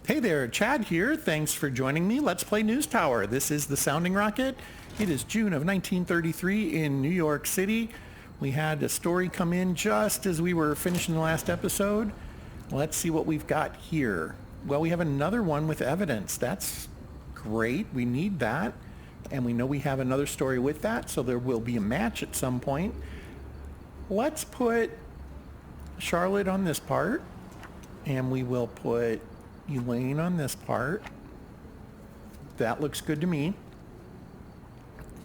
Hey there, Chad here. Thanks for joining me. Let's play NewsTower. This is the Sounding Rocket. It is June of 1933 in New York City. We had a story come in just as we were finishing the last episode. Let's see what we've got here. Well, we have another one with evidence. That's great. We need that. And we know we have another story with that, so there will be a match at some point. Let's put Charlotte on this part, and we will put Elaine on this part. That looks good to me.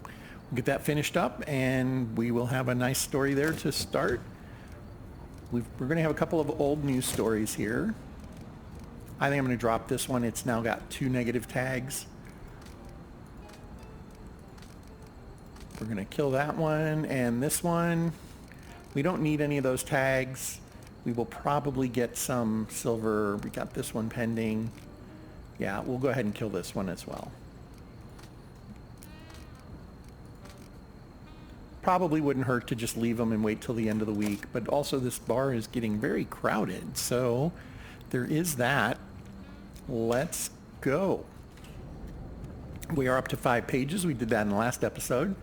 We'll get that finished up and we will have a nice story there to start. We're going to have a couple of old news stories here. I think I'm going to drop this one. It's now got 2 negative tags. We're going to kill that one and this one. We don't need any of those tags. We will probably get some silver. We got this one pending. Yeah, we'll go ahead and kill this one as well. Probably wouldn't hurt to just leave them and wait till the end of the week, but also this bar is getting very crowded, so there is that. Let's go. We are up to 5 pages. We did that in the last episode.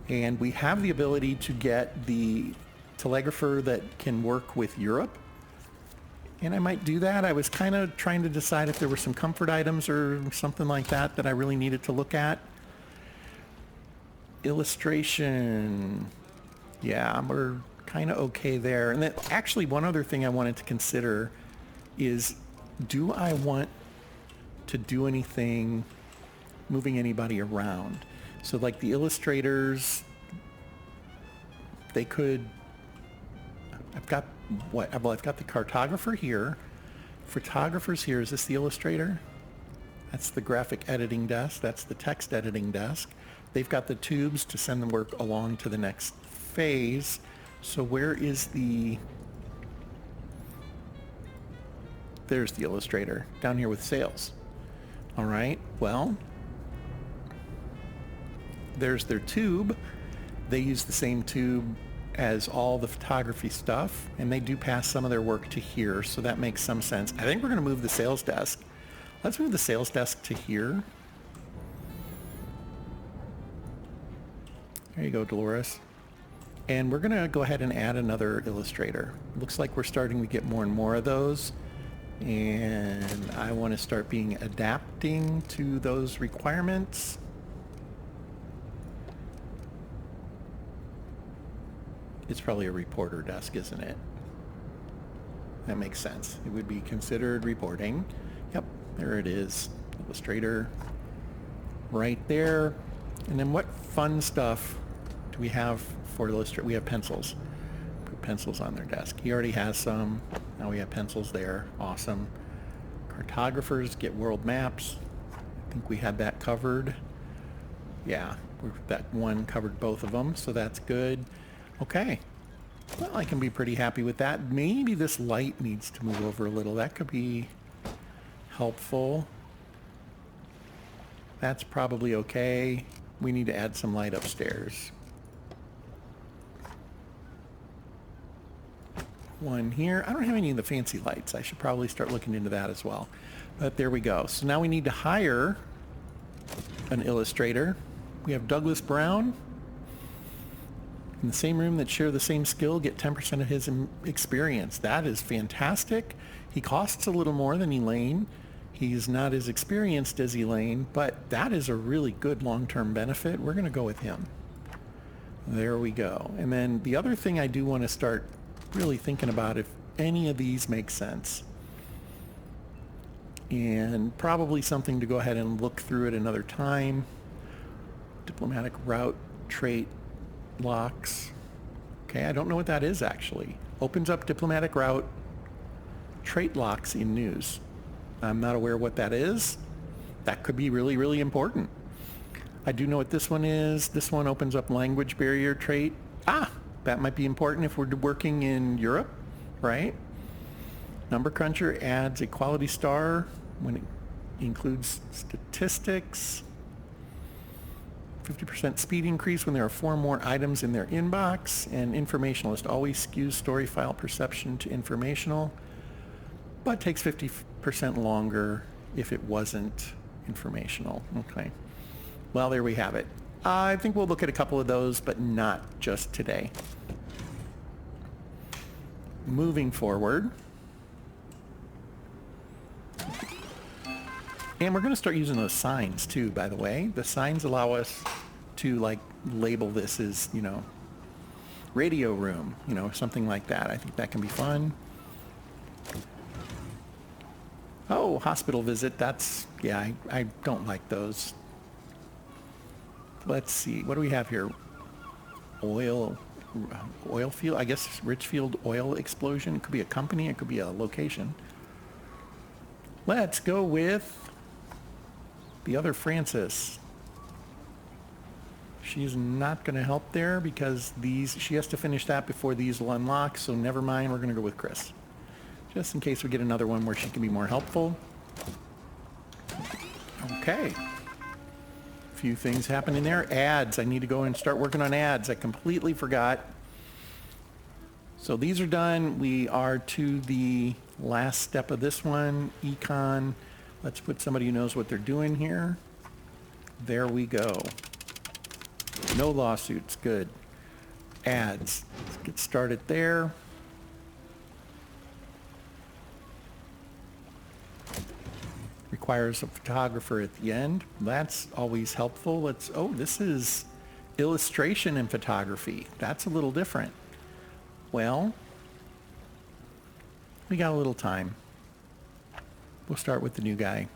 And we have the ability to get the telegrapher that can work with Europe. And I might do that. I was kind of trying to decide if there were some comfort items or something like that that I really needed to look at. Illustration. Yeah, we're kind of okay there. And then actually one other thing I wanted to consider is, do I want to do anything moving anybody around? So like the illustrators, they could, I've got what? Well, I've got the cartographer here. Photographer's here. Is this the illustrator? That's the graphic editing desk. That's the text editing desk. They've got the tubes to send the work along to the next phase. So where is the... There's the illustrator down here with sales. All right, well, there's their tube. They use the same tube as all the photography stuff, and they do pass some of their work to here, so that makes some sense. I think we're going to move the sales desk. Let's move the sales desk to here. There you go, Dolores. And we're going to go ahead and add another illustrator. Looks like we're starting to get more and more of those, and I want to start adapting to those requirements. It's probably a reporter desk, isn't it? That makes sense. It would be considered reporting. Yep, there it is. Illustrator right there. And then what fun stuff do we have for Illustrator? We have pencils. Put pencils on their desk. He already has some. Now we have pencils there. Awesome. Cartographers get world maps. I think we had that covered. Yeah, that one covered both of them, so that's good. Okay, well, I can be pretty happy with that. Maybe this light needs to move over a little. That could be helpful. That's probably okay. We need to add some light upstairs. One here. I don't have any of the fancy lights. I should probably start looking into that as well. But there we go. So now we need to hire an illustrator. We have Douglas Brown. In the same room that share the same skill, get 10% of his experience. That is fantastic. He costs a little more than Elaine. He's not as experienced as Elaine, but that is a really good long-term benefit. We're going to go with him. There we go. And then the other thing I do want to start really thinking about, if any of these make sense, and probably something to go ahead and look through at another time. Diplomatic route trait locks. Okay, I don't know what that is actually. Opens up diplomatic route trait locks in news. I'm not aware what that is. That could be really, really important. I do know what this one is. This one opens up language barrier trait. That might be important if we're working in Europe, right? Number cruncher adds a quality star when it includes statistics. 50% speed increase when there are 4 more items in their inbox. And informationalist always skews story file perception to informational, but takes 50 percent longer if it wasn't informational. Okay. Well, there we have it. I think we'll look at a couple of those, but not just today. Moving forward. And we're going to start using those signs too, by the way. The signs allow us to like label this as, you know, radio room, you know, something like that. I think that can be fun. Oh, hospital visit. That's, yeah, I don't like those. Let's see. What do we have here? Oil field. I guess Richfield oil explosion. It could be a company. It could be a location. Let's go with the other Frances. She's not going to help there because she has to finish that before these will unlock. So never mind. We're going to go with Chris. Just in case we get another one where she can be more helpful. Okay. Few things happening there. Ads. I need to go and start working on ads. I completely forgot. So these are done. We are to the last step of this one. Econ. Let's put somebody who knows what they're doing here. There we go. No lawsuits. Good. Ads. Let's get started there. Requires a photographer at the end. That's always helpful. This is illustration and photography. That's a little different. Well, we got a little time. We'll start with the new guy.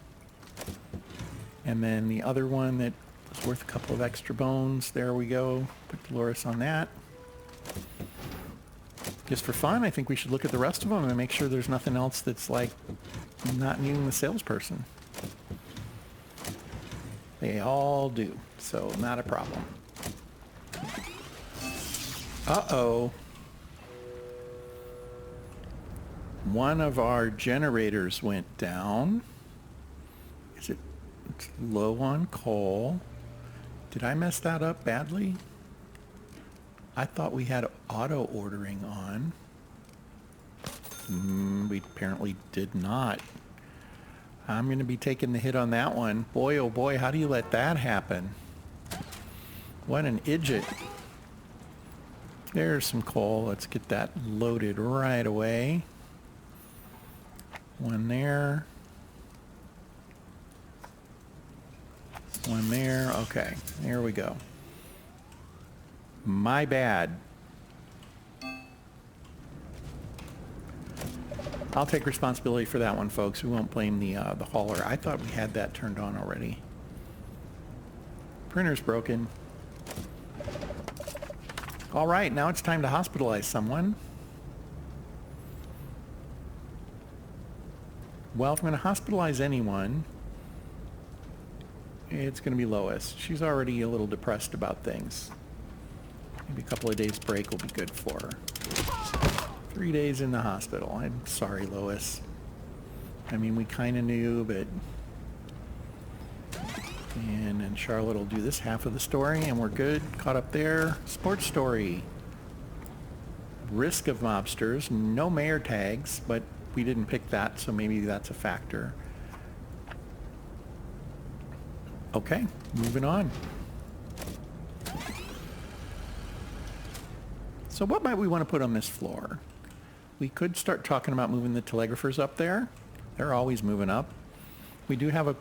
And then the other one that was worth a couple of extra bones. There we go. Put Dolores on that. Just for fun, I think we should look at the rest of them and make sure there's nothing else that's like not needing the salesperson. They all do, so not a problem. Uh-oh. One of our generators went down. It's low on coal. Did I mess that up badly? I thought we had auto ordering on. We apparently did not. I'm going to be taking the hit on that one. Boy, oh boy, how do you let that happen? What an idiot. There's some coal. Let's get that loaded right away. One there. One there. Okay, there we go. My bad. I'll take responsibility for that one, folks. We won't blame the hauler. I thought we had that turned on already. Printer's broken. All right, now it's time to hospitalize someone. Well, if I'm going to hospitalize anyone, it's going to be Lois. She's already a little depressed about things. Maybe a couple of days break will be good for her. 3 days in the hospital. I'm sorry, Lois. I mean, we kind of knew, but... And then Charlotte will do this half of the story, and we're good. Caught up there. Sports story. Risk of mobsters. No mayor tags, but we didn't pick that, so maybe that's a factor. Okay, moving on. So what might we want to put on this floor? We could start talking about moving the telegraphers up there. They're always moving up. We do have a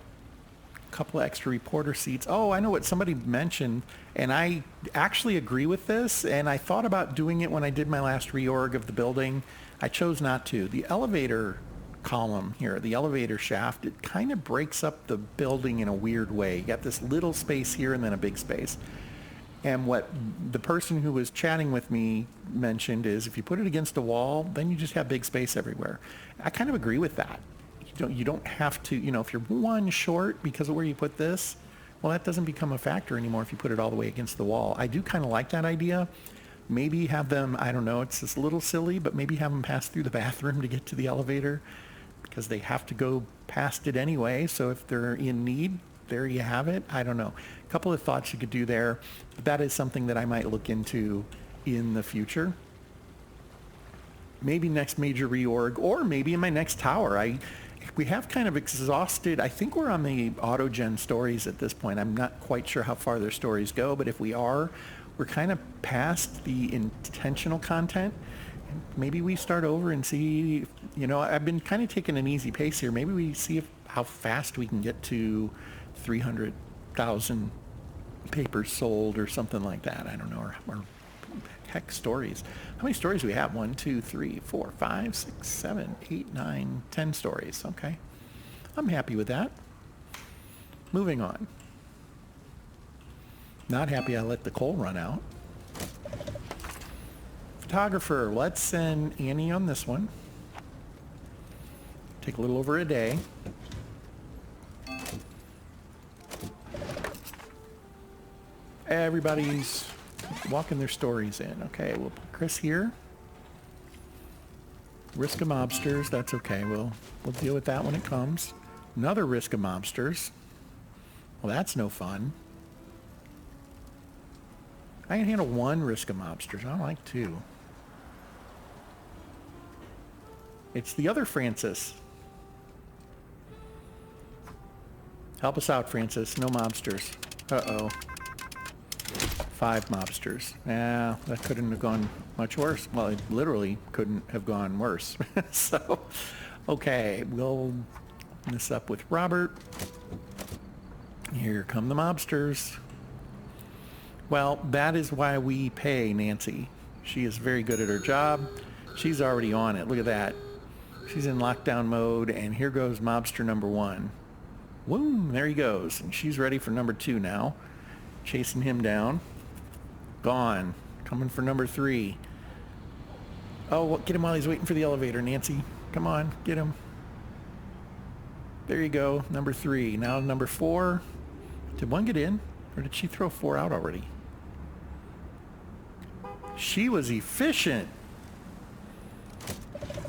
couple of extra reporter seats. Oh, I know what somebody mentioned, and I actually agree with this, and I thought about doing it when I did my last reorg of the building. I chose not to. The elevator column here, the elevator shaft, it kind of breaks up the building in a weird way. You got this little space here and then a big space. And what the person who was chatting with me mentioned is if you put it against a wall, then you just have big space everywhere. I kind of agree with that. You don't have to, if you're one short because of where you put this, well, that doesn't become a factor anymore if you put it all the way against the wall. I do kind of like that idea. Maybe have them, I don't know, it's just a little silly, but maybe have them pass through the bathroom to get to the elevator because they have to go past it anyway. So if they're in need, there you have it. I don't know. A couple of thoughts you could do there. But that is something that I might look into in the future. Maybe next major reorg, or maybe in my next tower. I we have kind of exhausted, I think we're on the auto-gen stories at this point. I'm not quite sure how far their stories go, but if we are, we're kind of past the intentional content. Maybe we start over and see, you know, I've been kind of taking an easy pace here. Maybe we see how fast we can get to 300,000 papers sold or something like that. I don't know, or heck, stories. How many stories do we have? 1, 2, 3, 4, 5, 6, 7, 8, 9, 10 stories. Okay. I'm happy with that. Moving on. Not happy I let the coal run out. Photographer, let's send Annie on this one. Take a little over a day. Everybody's walking their stories in. Okay, we'll put Chris here. Risk of mobsters, that's okay. We'll deal with that when it comes. Another risk of mobsters. Well, that's no fun. I can handle one risk of mobsters. I don't like two. It's the other Francis. Help us out, Francis. No mobsters. Uh-oh. 5 mobsters. Yeah, that couldn't have gone much worse. Well, it literally couldn't have gone worse. So, okay, we'll open this up with Robert. Here come the mobsters. Well, that is why we pay Nancy. She is very good at her job. She's already on it. Look at that. She's in lockdown mode, and here goes mobster number 1. Boom, there he goes. And she's ready for number 2 now. Chasing him down. Gone. Coming for number 3. Oh, get him while he's waiting for the elevator, Nancy. Come on, get him. There you go, number 3. Now number 4. Did 1 get in? Or did she throw 4 out already? She was efficient.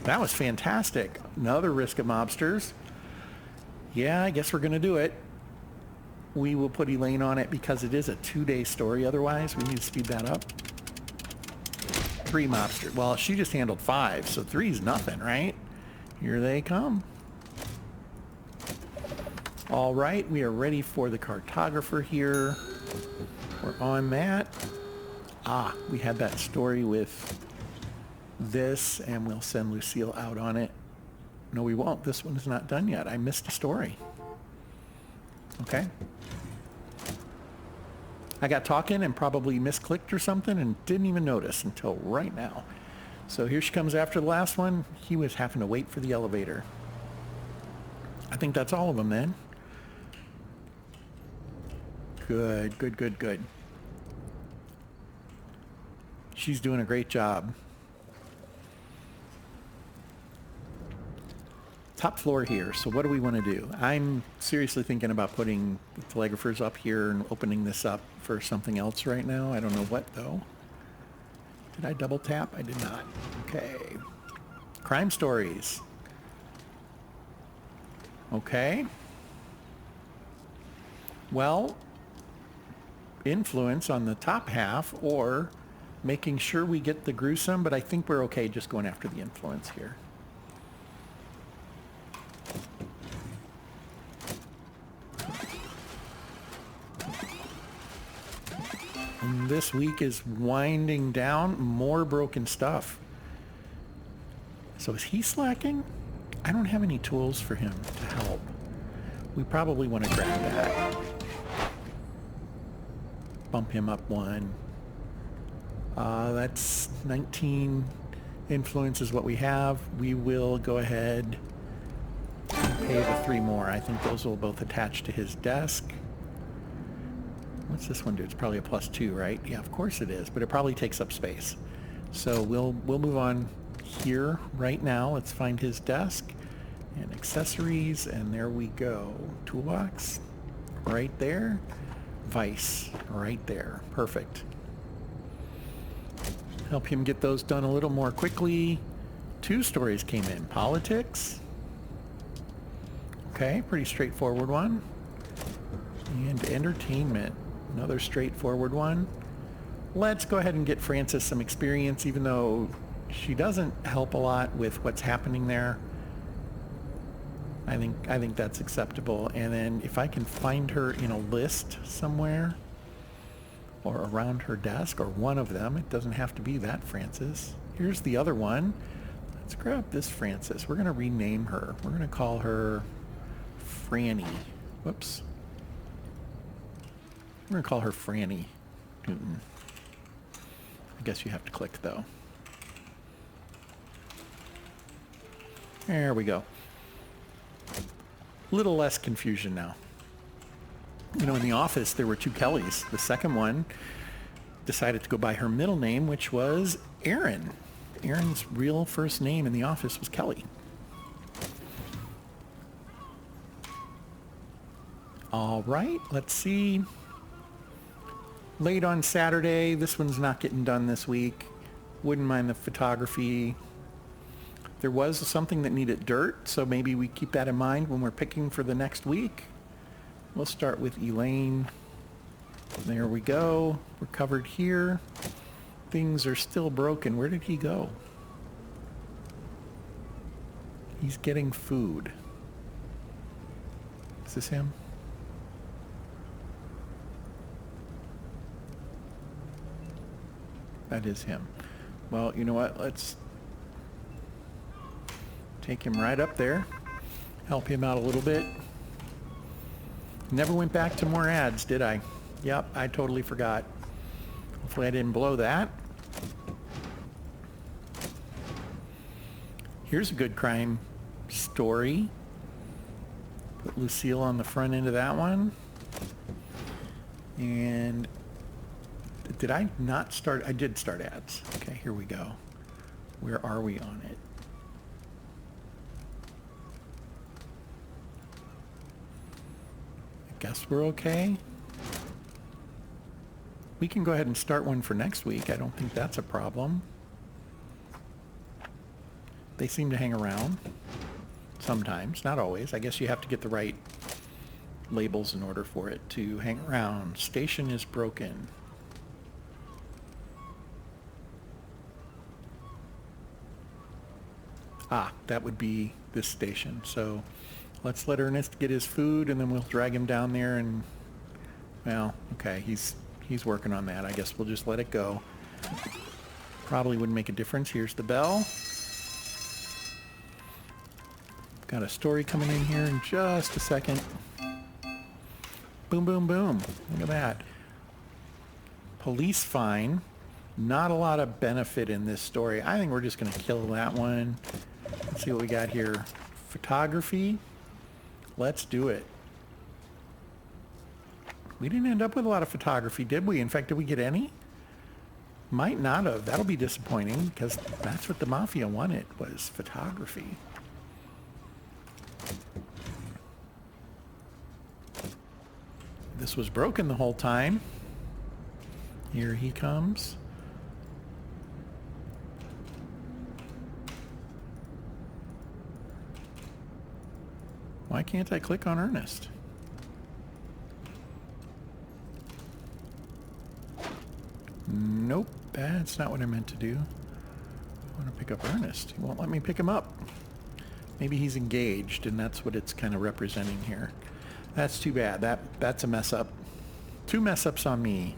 That was fantastic. Another risk of mobsters. Yeah, I guess we're going to do it. We will put Elaine on it because it is a 2-day story. Otherwise, we need to speed that up. 3 mobsters. Well, she just handled 5, so 3 is nothing, right? Here they come. All right, we are ready for the cartographer here. We're on that. Ah, we had that story with this, and we'll send Lucille out on it. No, we won't. This one is not done yet. I missed a story. Okay. I got talking and probably misclicked or something and didn't even notice until right now. So here she comes after the last one. He was having to wait for the elevator. I think that's all of them then. Good, good, good, good. She's doing a great job. Top floor here, so what do we want to do? I'm seriously thinking about putting the telegraphers up here and opening this up for something else right now. I don't know what though. Did I double tap? I did not. Okay. Crime stories. Okay. Well, influence on the top half or making sure we get the gruesome, but I think we're okay just going after the influence here. And this week is winding down. More broken stuff. So is he slacking? I don't have any tools for him to help. We probably want to grab that. Bump him up 1. That's 19 influence is what we have. We will go ahead and pay the 3 more. I think those will both attach to his desk. What's this one do? It's probably a +2, right? Yeah, of course it is, but it probably takes up space. So we'll move on here right now. Let's find his desk and accessories, and there we go. Toolbox right there. Vice right there. Perfect. Help him get those done a little more quickly. 2 stories came in. Politics. Okay, pretty straightforward one. And entertainment. Another straightforward one. Let's go ahead and get Frances some experience, even though she doesn't help a lot with what's happening there. I think that's acceptable. And then if I can find her in a list somewhere or around her desk, or one of them, it doesn't have to be that Frances. Here's the other one. Let's grab this Frances. We're going to rename her. We're going to call her Franny. Whoops. We're going to call her Franny Newton. I guess you have to click though. There we go. A little less confusion now. You know, in the office there were two Kellys. The second one decided to go by her middle name, which was Erin. Erin's real first name in the office was Kelly. All right, let's see. Late on Saturday. This one's not getting done this week. Wouldn't mind the photography. There was something that needed dirt, so maybe we keep that in mind when we're picking for the next week. We'll start with Elaine. There we go. We're covered here. Things are still broken. Where did he go? He's getting food. Is this him? That is him. Well, you know what? Let's take him right up there. Help him out a little bit. Never went back to more ads, did I? Yep, I totally forgot. Hopefully I didn't blow that. Here's a good crime story. Put Lucille on the front end of that one. And did I not start? I did start ads. Okay, here we go. Where are we on it? I guess we're okay. We can go ahead and start one for next week. I don't think that's a problem. They seem to hang around sometimes, not always. I guess you have to get the right labels in order for it to hang around. Station is broken. Ah, that would be this station. So let's let Ernest get his food and then we'll drag him down there and, well, okay, he's working on that. I guess we'll just let it go. Probably wouldn't make a difference. Here's the bell. Got a story coming in here in just a second. Boom, boom, boom. Look at that. Police fine. Not a lot of benefit in this story. I think we're just going to kill that one. Let's see what we got here. Photography. Let's do it. We didn't end up with a lot of photography, did we? In fact, did we get any? Might not have. That'll be disappointing because that's what the Mafia wanted, was photography. This was broken the whole time. Here he comes. Why can't I click on Ernest? Nope, that's not what I meant to do. I want to pick up Ernest. He won't let me pick him up. Maybe he's engaged, and that's what it's kind of representing here. That's too bad. That's a mess up. 2 mess ups on me.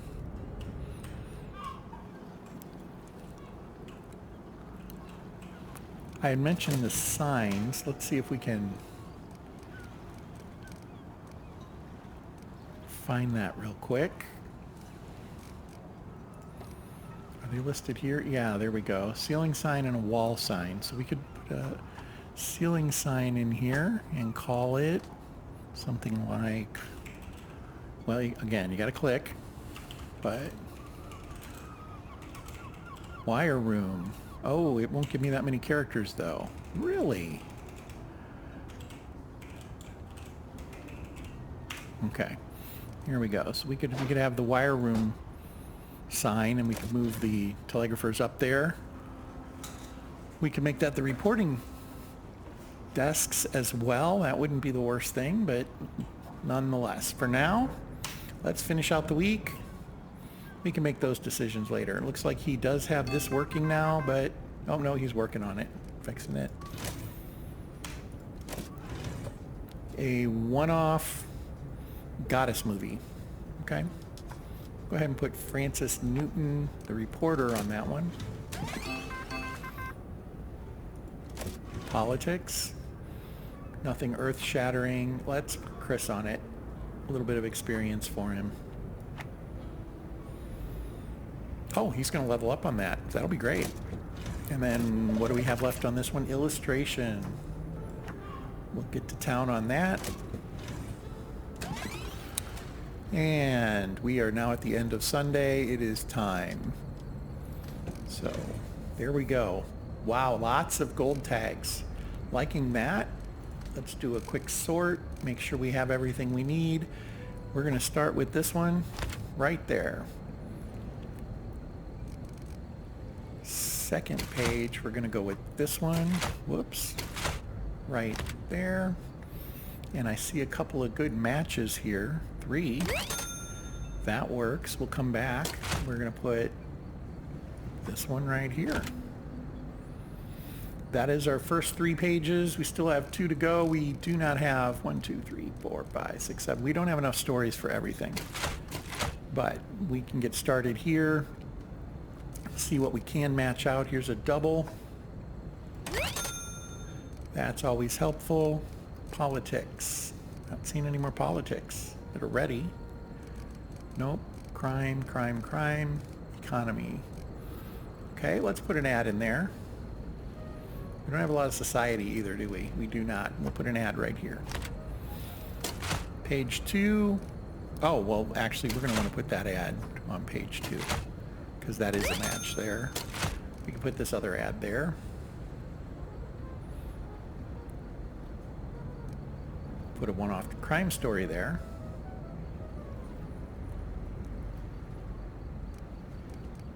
I had mentioned the signs. Let's see if we can find that real quick. Are they listed here? Yeah, there we go. Ceiling sign and a wall sign. So we could put a ceiling sign in here and call it something like, well, again, you got to click, but wire room. Oh, it won't give me that many characters though. Really? Okay, here we go. So we could have the wire room sign, and we could move the telegraphers up there. We could make that the reporting desks as well. That wouldn't be the worst thing, but nonetheless, for now, let's finish out the week. We can make those decisions later. It looks like he does have this working now, but oh no, he's working on it, fixing it. a one-off goddess movie. Okay. Go ahead and put Frances Newton, the reporter, on that one. Politics. Nothing earth-shattering. Let's put Chris on it. A little bit of experience for him. Oh, he's going to level up on that. That'll be great. And then what do we have left on this one? Illustration. We'll get to town on that. And we are now at the end of Sunday. It is time. So there we go. Wow, lots of gold tags. Liking that. Let's do a quick sort. Make sure we have everything we need. We're going to start with this one right there. Second page, we're going to go with this one. Whoops. Right there. And I see a couple of good matches here. 3. That works. We'll come back. We're going to put this one right here. That is our first 3 pages. We still have 2 to go. We do not have 1, 2, 3, 4, 5, 6, 7. We don't have enough stories for everything. But we can get started here. See what we can match out. Here's a double. That's always helpful. Politics. Not seen any more politics that are ready. Nope. Crime, crime, crime. Economy. Okay, let's put an ad in there. We don't have a lot of society either, do we? We do not. We'll put an ad right here. Page 2. Oh, well, actually, we're going to want to put that ad on page 2 because that is a match there. We can put this other ad there. Put a one-off crime story there.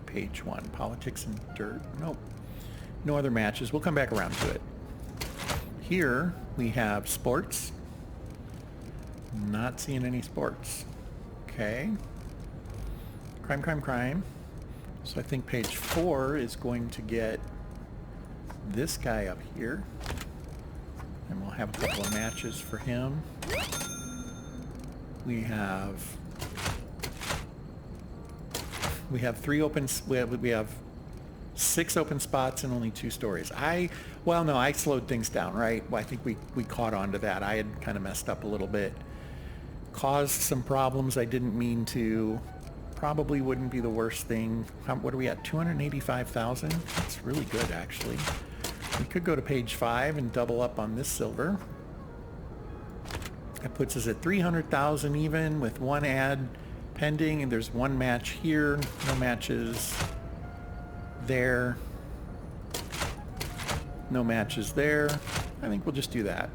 Page 1, politics and dirt. Nope. No other matches. We'll come back around to it. Here we have sports. Not seeing any sports. Okay. Crime, crime, crime. So I think page 4 is going to get this guy up here. And we'll have a couple of matches for him. We have 3 open, we have 6 open spots and only 2 stories. Well, no, I slowed things down, right? Well, I think we caught on to that. I had kind of messed up a little bit. Caused some problems I didn't mean to. Probably wouldn't be the worst thing. What are we at? 285,000? That's really good, actually. We could go to page 5 and double up on this silver. That puts us at 300,000 even with 1 ad pending, and there's 1 match here. No matches there. No matches there. I think we'll just do that.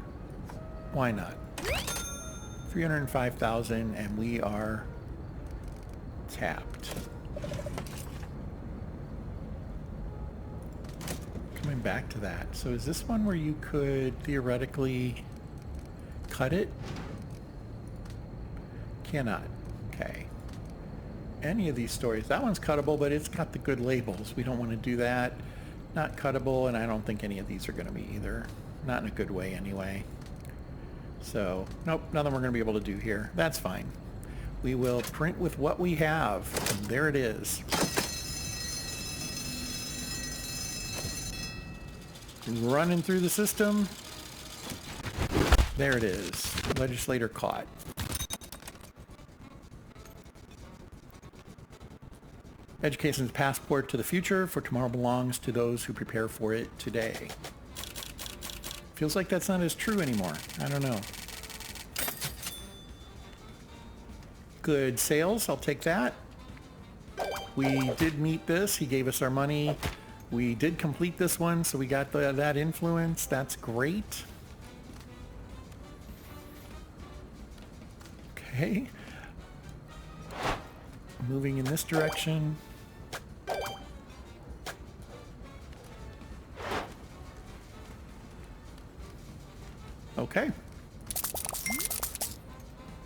Why not? 305,000 and we are tapped. Coming back to that. So is this one where you could theoretically cut it? Cannot. Okay. Any of these stories. That one's cuttable, but it's got the good labels. We don't want to do that. Not cuttable, and I don't think any of these are going to be either. Not in a good way anyway. So, nope, nothing we're going to be able to do here. That's fine. We will print with what we have. And there it is. Running through the system. There it is. Legislator caught. Education's passport to the future, for tomorrow belongs to those who prepare for it today. Feels like that's not as true anymore. I don't know. Good sales, I'll take that. We did meet this. He gave us our money. We did complete this one, so we got that influence. That's great. Okay. Moving in this direction. Okay.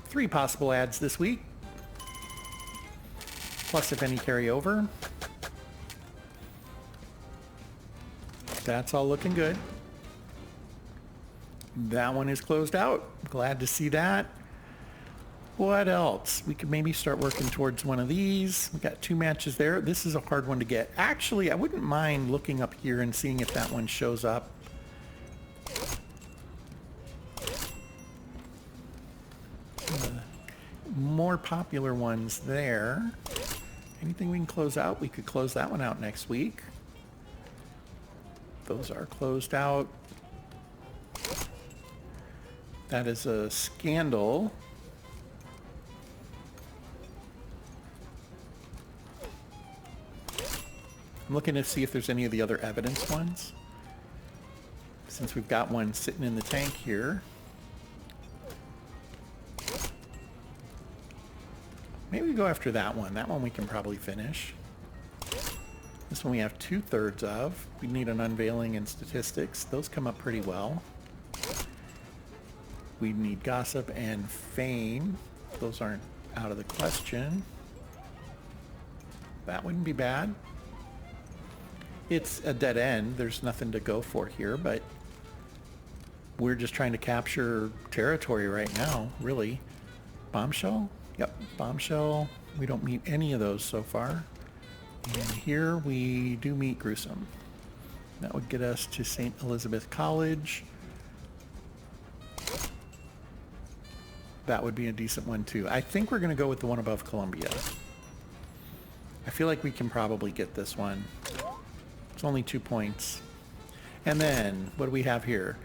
3 possible ads this week. Plus if any carry over. That's all looking good. That one is closed out. Glad to see that. What else? We could maybe start working towards one of these. We got 2 matches there. This is a hard one to get. Actually, I wouldn't mind looking up here and seeing if that one shows up. More popular ones there. Anything we can close out? We could close that one out next week. Those are closed out. That is a scandal. I'm looking to see if there's any of the other evidence ones, since we've got one sitting in the tank here. Maybe we go after that one. That one we can probably finish. This one we have 2/3 of. We need an unveiling and statistics. Those come up pretty well. We need gossip and fame. Those aren't out of the question. That wouldn't be bad. It's a dead end. There's nothing to go for here, but we're just trying to capture territory right now, really. Bombshell? Yep, bombshell. We don't meet any of those so far. And here we do meet gruesome. That would get us to St. Elizabeth College. That would be a decent one too. I think we're going to go with the one above Columbia. I feel like we can probably get this one. It's only 2 points. And then, what do we have here?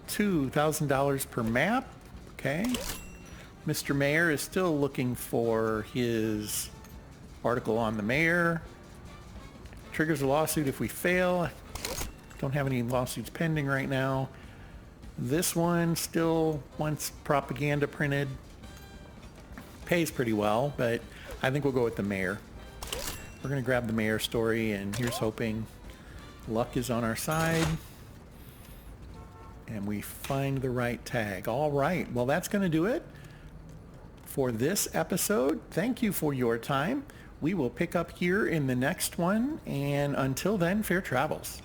$2,000 per map. Okay. Mr. Mayor is still looking for his article on the mayor. Triggers a lawsuit if we fail. Don't have any lawsuits pending right now. This one still wants propaganda printed. Pays pretty well, but I think we'll go with the mayor. We're going to grab the mayor story, and here's hoping luck is on our side. And we find the right tag. All right. Well, that's going to do it for this episode. Thank you for your time. We will pick up here in the next one. And until then, fair travels.